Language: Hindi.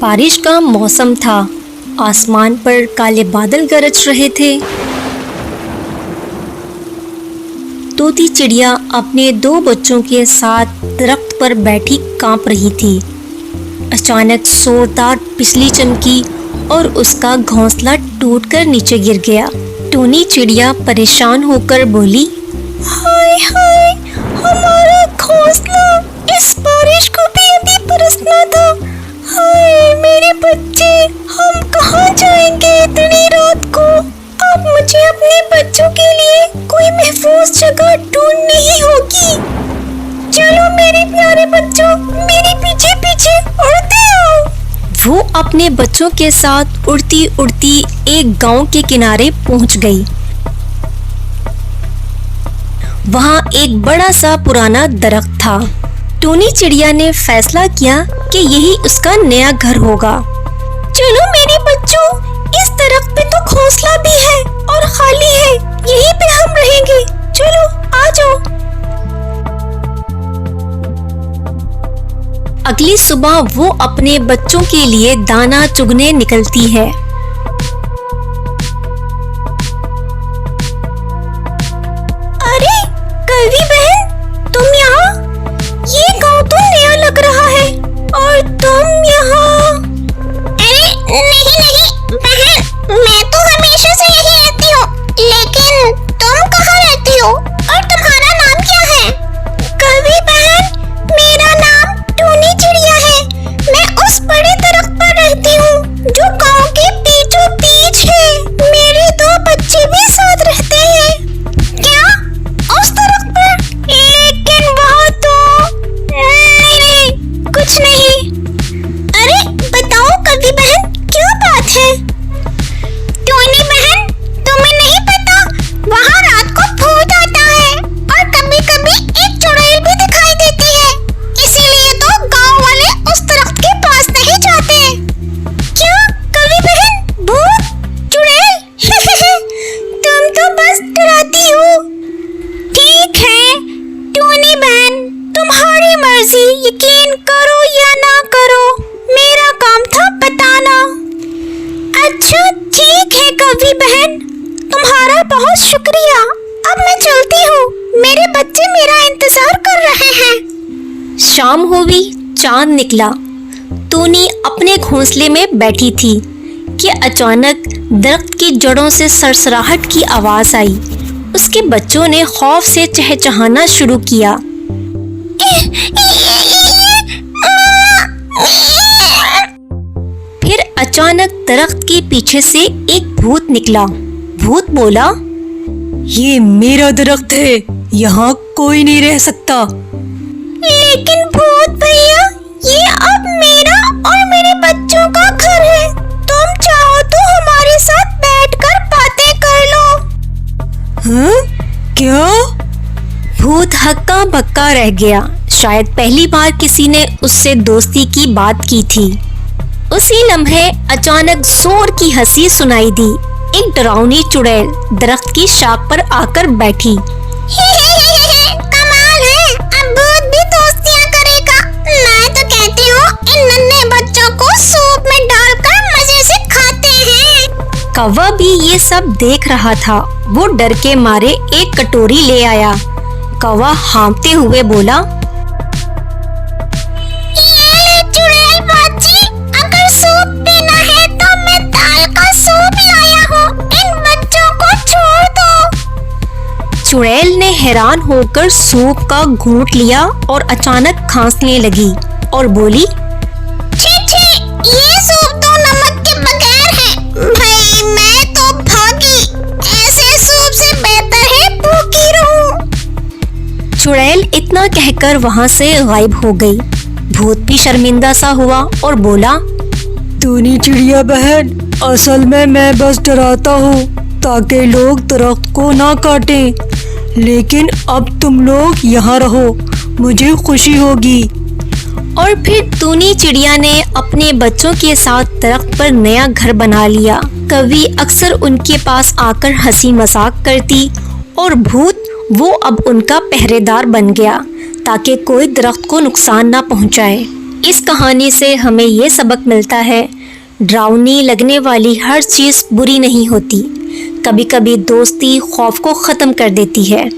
बारिश का मौसम था। आसमान पर काले बादल गरज रहे थे। तोती चिड़िया अपने 2 बच्चों के साथ दरख्त पर बैठी कांप रही थी। अचानक जोरदार बिजली चमकी और उसका घोंसला टूटकर नीचे गिर गया। टूनी चिड़िया परेशान होकर बोली, हाय हाय, हमारा घोंसला, इस बारिश को भी अभी बरसना था। हाय मेरे बच्चे, हम कहाँ जाएंगे इतनी रात को? अब मुझे अपने बच्चों के लिए कोई महफूज जगह ढूंढनी ही होगी। चलो मेरे प्यारे बच्चों, मेरे पीछे पीछे उड़ते आओ। वो अपने बच्चों के साथ उड़ती उड़ती एक गांव के किनारे पहुंच गई। वहां एक बड़ा सा पुराना दरख्त था। टूनी चिड़िया ने फैसला किया कि यही उसका नया घर होगा। चलो मेरे बच्चों, इस दरख्त पे तो घोंसला भी है और खाली है, यहीं पे हम रहेंगे। चलो आ जाओ। अगली सुबह वो अपने बच्चों के लिए दाना चुगने निकलती है। अरे कलवी बहन, तुम यहाँ? ये गांव तो नया लग रहा है और तुम यहाँ? अरे नहीं बहन, मैं तो हमेशा से यही रहती हूँ, लेकिन तुम कहाँ रहती हो और तुम्हारा नाम क्या है? कलवी बहन, मेरा नाम टूनी चिड़िया है। मैं उस बड़े दरख्त पर रहती हूँ जो गांव के बीचों बीच है। मेरे 2 बच्चे भी साथ रहते हैं। क्या उस दरख्त पर? लेकिन वहाँ तो नहीं, कुछ नहीं। अरे बताओ कलवी बहन, क्या बात है? टूनी बहन, तुम्हें नहीं पता, वहाँ रात को भूत आता है और कभी-कभी एक चुड़ैल भी दिखाई देती है। इसीलिए तो गांव वाले उस दरख्त के पास नहीं जाते। क्या कलवी बहन, भूत, चुड़ैल? तुम तो बस डराती हो। ठीक है टूनी बहन, तुम्हारी मर्जी, यकीन करो या ना करो, मेरा काम था बताना। अच्छा ठीक है कलवी बहन, तुम्हारा बहुत शुक्रिया। अब मैं चलती हूँ, मेरे बच्चे मेरा इंतजार कर रहे हैं। शाम हुई, चांद निकला। टूनी अपने घोंसले में बैठी थी कि अचानक दरख्त की जड़ों से सरसराहट की आवाज आई। उसके बच्चों ने खौफ से चहचहाना शुरू किया। फिर अचानक दरख्त के पीछे से एक भूत निकला। भूत बोला, ये मेरा दरख्त है, यहाँ कोई नहीं रह सकता। लेकिन भूत भैया, ये अब मेरा और मेरे बच्चों का घर है। तुम चाहो तो हमारे साथ बैठकर बातें कर लो। हाँ? क्या? भूत हक्का बक्का रह गया। शायद पहली बार किसी ने उससे दोस्ती की बात की थी। उसी लम्हे अचानक जोर की हंसी सुनाई दी। एक डरावनी चुड़ैल दरख्त की शाख पर आकर बैठी। कमाल है, अब भूत भी दोस्तियां करेगा। मैं तो कहती हूँ इन नन्हे बच्चों को सूप में डालकर मजे से खाते हैं। कौवा भी ये सब देख रहा था। वो डर के मारे एक कटोरी ले आया। कौवा हाँफते हुए बोला, ये ले चुड़ैल बाजी, अगर सूप पीना है तो मैं दाल का सूप लाया हूँ। इन बच्चों को छोड़ दो। चुड़ैल ने हैरान होकर सूप का घूंट लिया और अचानक खांसने लगी और बोली, छी छी, ये सूप तो नमक के बगैर है। भाई मैं तो भागी, ऐसे सूप से बेहतर है भूखी रहूं। चुड़ैल इतना कहकर वहां से गायब हो गई। भूत भी शर्मिंदा सा हुआ और बोला, टूनी चिड़िया बहन, असल में मैं बस डराता हूँ ताकि लोग दरख्त को ना काटें। लेकिन अब तुम लोग यहाँ रहो, मुझे खुशी होगी। और फिर टूनी चिड़िया ने अपने बच्चों के साथ दरख्त पर नया घर बना लिया। कभी अक्सर उनके पास आकर हंसी मजाक करती और भूत वो अब उनका पहरेदार बन गया ताकि कोई दरख्त को नुकसान ना पहुंचाए। इस कहानी से हमें ये सबक मिलता है, डरावनी लगने वाली हर चीज़ बुरी नहीं होती। कभी कभी दोस्ती खौफ को ख़त्म कर देती है।